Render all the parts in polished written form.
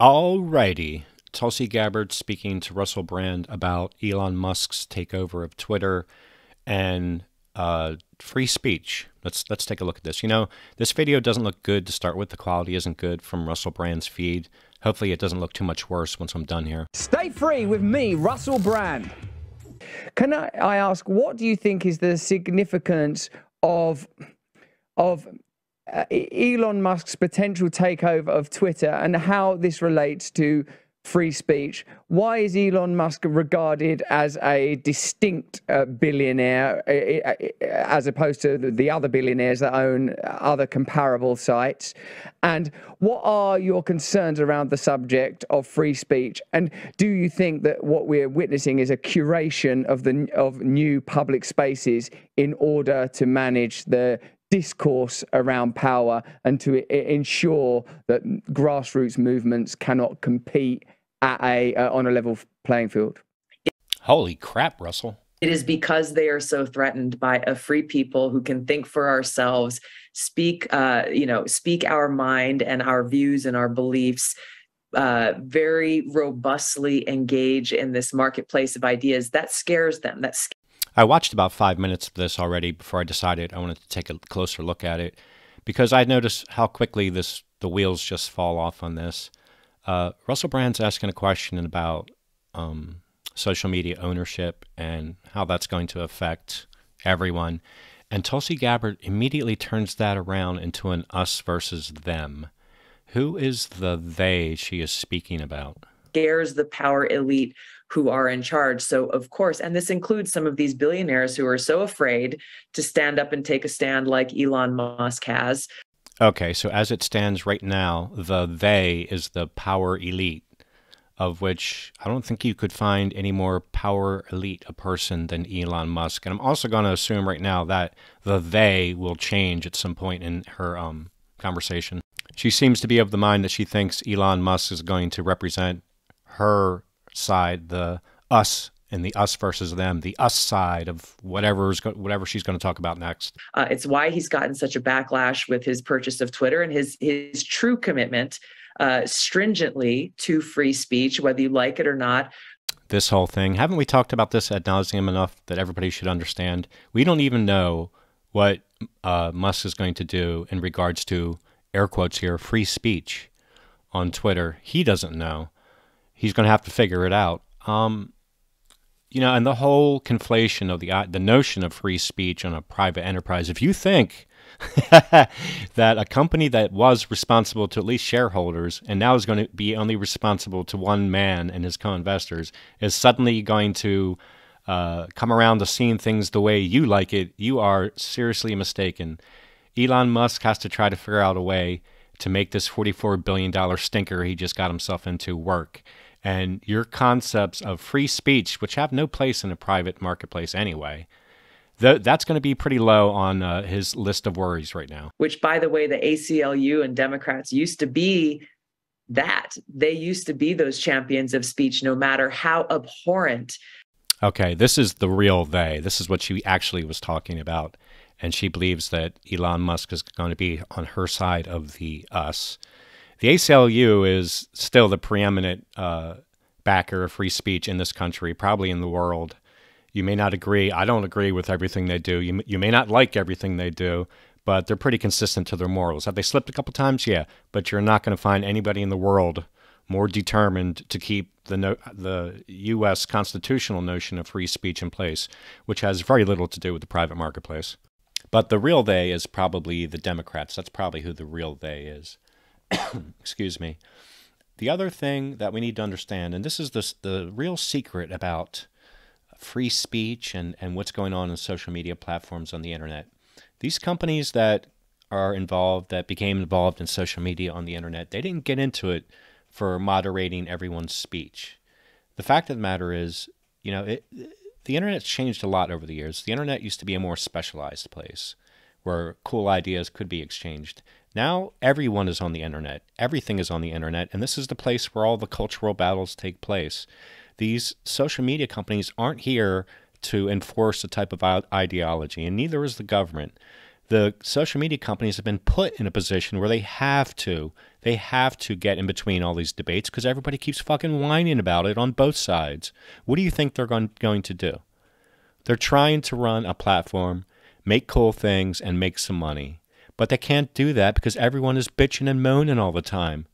Alrighty. Tulsi Gabbard speaking to Russell Brand about Elon Musk's takeover of Twitter and free speech. Let's take a look at this. You know, this video doesn't look good to start with. The quality isn't good from Russell Brand's feed. Hopefully it doesn't look too much worse once I'm done here. Stay free with me, Russell Brand. Can I ask, what do you think is the significance of Elon Musk's potential takeover of Twitter and how this relates to free speech? Why is Elon Musk regarded as a distinct billionaire as opposed to the other billionaires that own other comparable sites? And what are your concerns around the subject of free speech? And do you think that what we're witnessing is a curation of new public spaces in order to manage the discourse around power and to ensure that grassroots movements cannot compete on a level playing field? Holy crap, Russell. It is because they are so threatened by a free people who can think for ourselves, speak our mind and our views and our beliefs, very robustly engage in this marketplace of ideas. That scares them. I watched about 5 minutes of this already before I decided I wanted to take a closer look at it, because I noticed how quickly the wheels just fall off on this. Russell Brand's asking a question about social media ownership and how that's going to affect everyone. And Tulsi Gabbard immediately turns that around into an us versus them. Who is the they she is speaking about? Scares the power elite who are in charge. So, of course, and this includes some of these billionaires who are so afraid to stand up and take a stand like Elon Musk has. Okay, so as it stands right now, the they is the power elite, of which I don't think you could find any more power elite a person than Elon Musk. And I'm also going to assume right now that the they will change at some point in her conversation. She seems to be of the mind that she thinks Elon Musk is going to represent her side, the us, and the us versus them, the us side of whatever she's going to talk about next. It's why he's gotten such a backlash with his purchase of Twitter and his true commitment stringently to free speech, whether you like it or not. This whole thing, haven't we talked about this ad nauseum enough that everybody should understand? We don't even know what Musk is going to do in regards to, air quotes here, free speech on Twitter. He doesn't know. He's going to have to figure it out. You know, and the whole conflation of the notion of free speech on a private enterprise. If you think that a company that was responsible to at least shareholders and now is going to be only responsible to one man and his co-investors is suddenly going to come around to seeing things the way you like it, you are seriously mistaken. Elon Musk has to try to figure out a way to make this $44 billion stinker he just got himself into work. And your concepts of free speech, which have no place in a private marketplace anyway, that's going to be pretty low on his list of worries right now. Which, by the way, the ACLU and Democrats used to be that. They used to be those champions of speech, no matter how abhorrent. Okay, this is the real they. This is what she actually was talking about. And she believes that Elon Musk is going to be on her side of the us. The ACLU is still the preeminent backer of free speech in this country, probably in the world. You may not agree. I don't agree with everything they do. You may not like everything they do, but they're pretty consistent to their morals. Have they slipped a couple times? Yeah, but you're not going to find anybody in the world more determined to keep the U.S. constitutional notion of free speech in place, which has very little to do with the private marketplace. But the real they is probably the Democrats. That's probably who the real they is. Excuse me. The other thing that we need to understand, and this is the real secret about free speech and what's going on in social media platforms on the internet. These companies that are involved, that became involved in social media on the internet, they didn't get into it for moderating everyone's speech. The fact of the matter is, you know, the internet's changed a lot over the years. The internet used to be a more specialized place where cool ideas could be exchanged. Now everyone is on the internet. Everything is on the internet, and this is the place where all the cultural battles take place. These social media companies aren't here to enforce a type of ideology, and neither is the government. the social media companies have been put in a position where they have to get in between all these debates because everybody keeps fucking whining about it on both sides. What do you think they're going to do? They're trying to run a platform, make cool things, and make some money. But they can't do that because everyone is bitching and moaning all the time.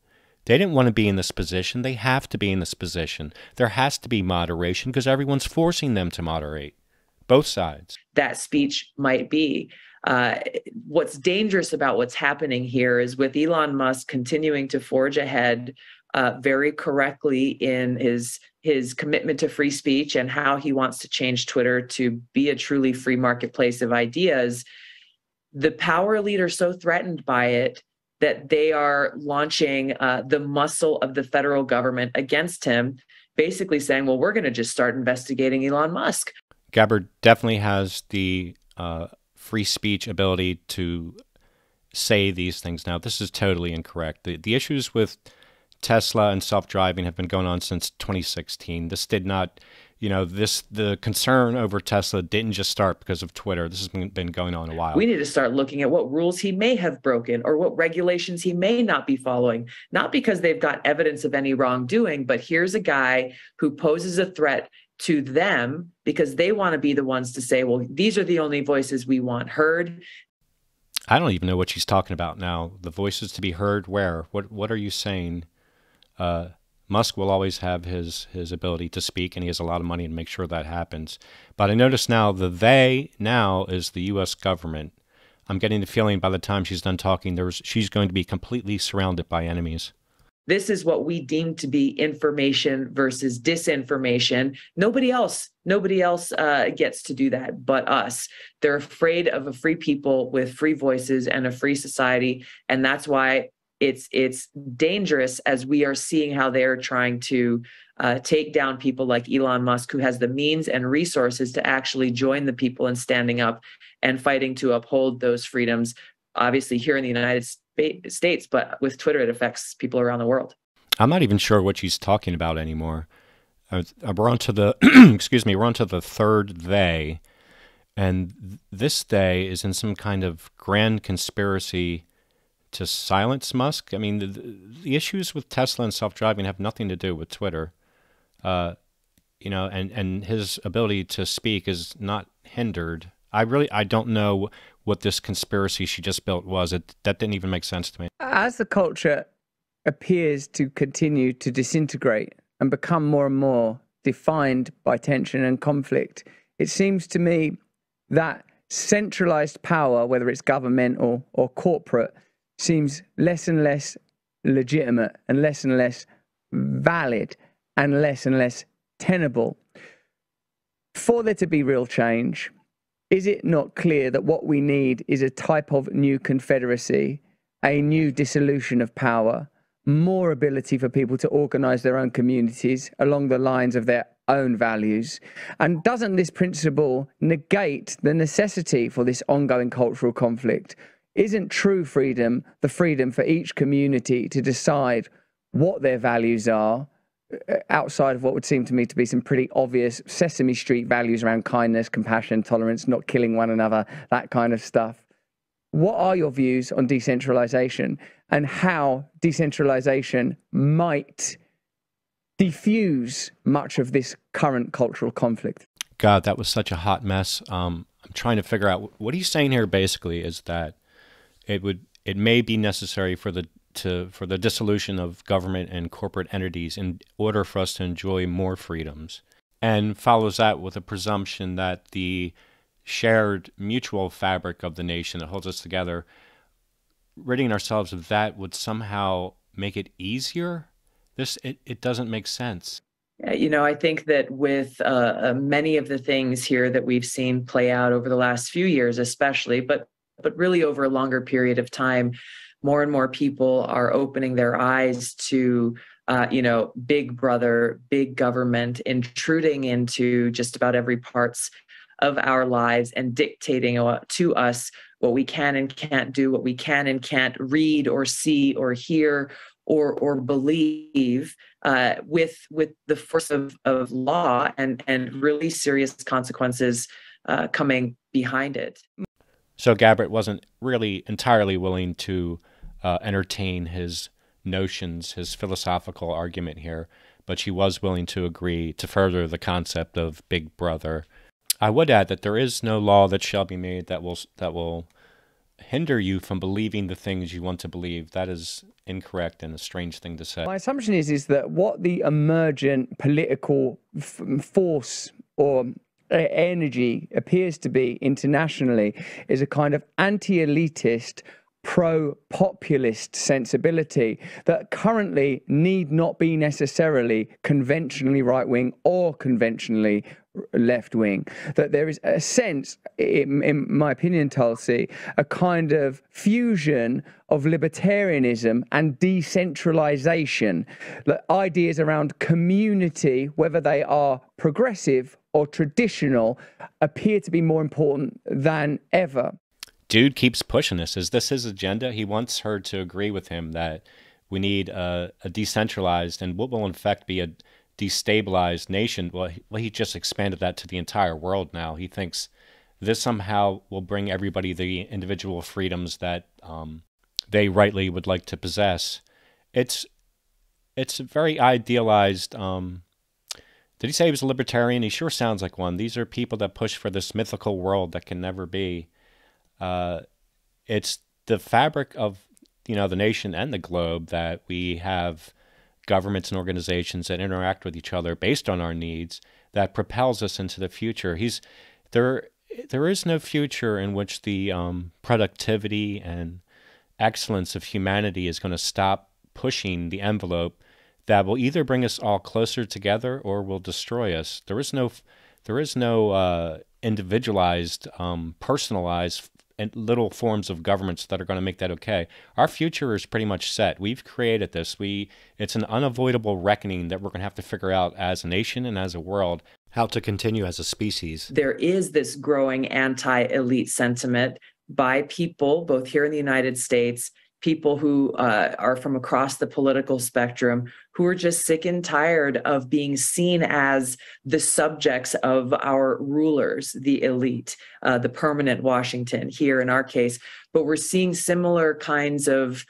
They didn't want to be in this position. They have to be in this position. There has to be moderation because everyone's forcing them to moderate. Both sides. That speech might be. What's dangerous about what's happening here is with Elon Musk continuing to forge ahead very correctly in his commitment to free speech and how he wants to change Twitter to be a truly free marketplace of ideas. The power elite are so threatened by it that they are launching the muscle of the federal government against him, basically saying, well, we're going to just start investigating Elon Musk. Gabbard definitely has the free speech ability to say these things now. This is totally incorrect. The issues with Tesla and self-driving have been going on since 2016. This did not, the concern over Tesla didn't just start because of Twitter. This has been going on a while. We need to start looking at what rules he may have broken or what regulations he may not be following, not because they've got evidence of any wrongdoing, but here's a guy who poses a threat to them because they want to be the ones to say, well, these are the only voices we want heard. I don't even know what she's talking about now. The voices to be heard where? What are you saying? Musk will always have his ability to speak, and he has a lot of money to make sure that happens. But I notice now the they now is the U.S. government. I'm getting the feeling by the time she's done talking, she's going to be completely surrounded by enemies. This is what we deem to be information versus disinformation. Nobody else gets to do that but us. They're afraid of a free people with free voices and a free society, and that's why it's dangerous as we are seeing how they're trying to take down people like Elon Musk, who has the means and resources to actually join the people in standing up and fighting to uphold those freedoms. Obviously, here in the United States, but with Twitter, it affects people around the world. I'm not even sure what she's talking about anymore. We're on to the, we're on to the third they, and this they is in some kind of grand conspiracy to silence Musk. I mean, the issues with Tesla and self-driving have nothing to do with Twitter, and his ability to speak is not hindered. I don't know what this conspiracy she just built was. That didn't even make sense to me. As the culture appears to continue to disintegrate and become more and more defined by tension and conflict, it seems to me that centralized power, whether it's governmental or corporate, seems less and less legitimate and less valid and less tenable. For there to be real change, is it not clear that what we need is a type of new confederacy, a new dissolution of power, more ability for people to organize their own communities along the lines of their own values? And doesn't this principle negate the necessity for this ongoing cultural conflict? Isn't true freedom the freedom for each community to decide what their values are, outside of what would seem to me to be some pretty obvious Sesame Street values around kindness, compassion, tolerance, not killing one another, that kind of stuff? What are your views on decentralization and how decentralization might diffuse much of this current cultural conflict? God, that was such a hot mess. I'm trying to figure out what he's saying here. Basically, is that it may be necessary for the dissolution of government and corporate entities in order for us to enjoy more freedoms, and follows that with a presumption that the shared mutual fabric of the nation that holds us together, ridding ourselves of that would somehow make it easier. It doesn't make sense. Yeah, I think that with many of the things here that we've seen play out over the last few years, especially, but really over a longer period of time, more and more people are opening their eyes to, big brother, big government intruding into just about every parts of our lives and dictating to us what we can and can't do, what we can and can't read or see or hear or believe, with the force of law and really serious consequences coming behind it. So Gabbard wasn't really entirely willing to entertain his notions, his philosophical argument here, but she was willing to agree to further the concept of Big Brother. I would add that there is no law that shall be made that will hinder you from believing the things you want to believe. That is incorrect and a strange thing to say. My assumption is that what the emergent political force or energy appears to be internationally is a kind of anti-elitist, pro-populist sensibility that currently need not be necessarily conventionally right-wing or conventionally left-wing. That there is a sense, in my opinion, Tulsi, a kind of fusion of libertarianism and decentralization. The ideas around community, whether they are progressive or traditional, appear to be more important than ever. Dude keeps pushing this. Is this his agenda? He wants her to agree with him that we need a decentralized and what will in fact be a destabilized nation. Well, he just expanded that to the entire world now. He thinks this somehow will bring everybody the individual freedoms that they rightly would like to possess. It's a very idealized. Did he say he was a libertarian? He sure sounds like one. These are people that push for this mythical world that can never be. It's the fabric of, the nation and the globe that we have governments and organizations that interact with each other based on our needs that propels us into the future. There is no future in which the productivity and excellence of humanity is going to stop pushing the envelope that will either bring us all closer together or will destroy us. There is no individualized, personalized and little forms of governments that are going to make that okay. Our future is pretty much set. We've created this. It's an unavoidable reckoning that we're going to have to figure out as a nation and as a world how to continue as a species. There is this growing anti-elite sentiment by people, both here in the United States, people who are from across the political spectrum, who are just sick and tired of being seen as the subjects of our rulers, the elite, the permanent Washington here in our case. But we're seeing similar kinds of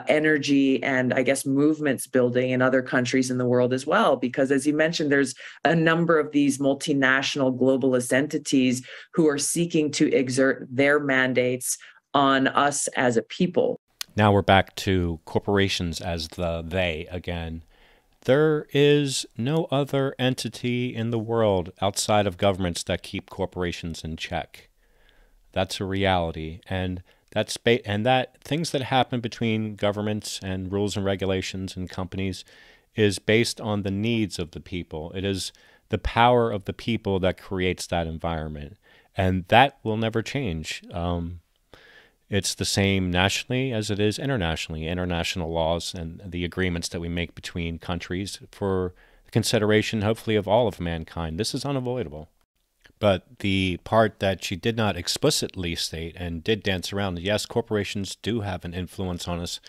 energy and, I guess, movements building in other countries in the world as well. Because as you mentioned, there's a number of these multinational globalist entities who are seeking to exert their mandates on us as a people. Now we're back to corporations as the they again. There is no other entity in the world outside of governments that keep corporations in check. That's a reality, and that things that happen between governments and rules and regulations and companies is based on the needs of the people. It is the power of the people that creates that environment, and that will never change. It's the same nationally as it is internationally. International laws and the agreements that we make between countries for the consideration, hopefully, of all of mankind. This is unavoidable. But the part that she did not explicitly state and did dance around, yes, corporations do have an influence on us,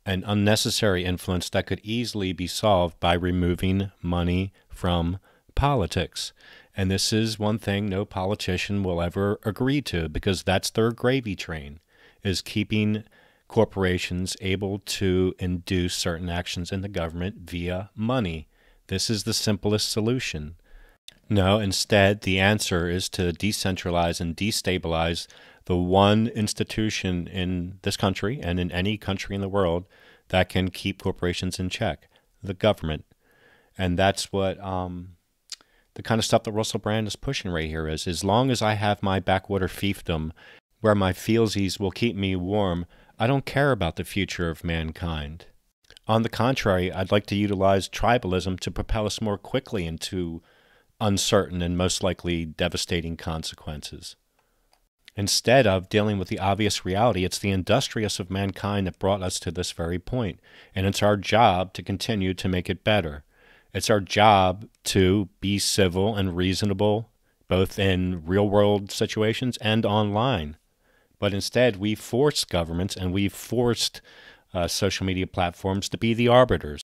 an unnecessary influence that could easily be solved by removing money from politics. And this is one thing no politician will ever agree to, because that's their gravy train, is keeping corporations able to induce certain actions in the government via money. This is the simplest solution. No, instead, the answer is to decentralize and destabilize the one institution in this country and in any country in the world that can keep corporations in check, the government. And that's what the kind of stuff that Russell Brand is pushing right here is, as long as I have my backwater fiefdom where my feelsies will keep me warm, I don't care about the future of mankind. On the contrary, I'd like to utilize tribalism to propel us more quickly into uncertain and most likely devastating consequences. Instead of dealing with the obvious reality, it's the industrious of mankind that brought us to this very point, and it's our job to continue to make it better. It's our job to be civil and reasonable, both in real-world situations and online. But instead, we forced governments and we forced social media platforms to be the arbiters.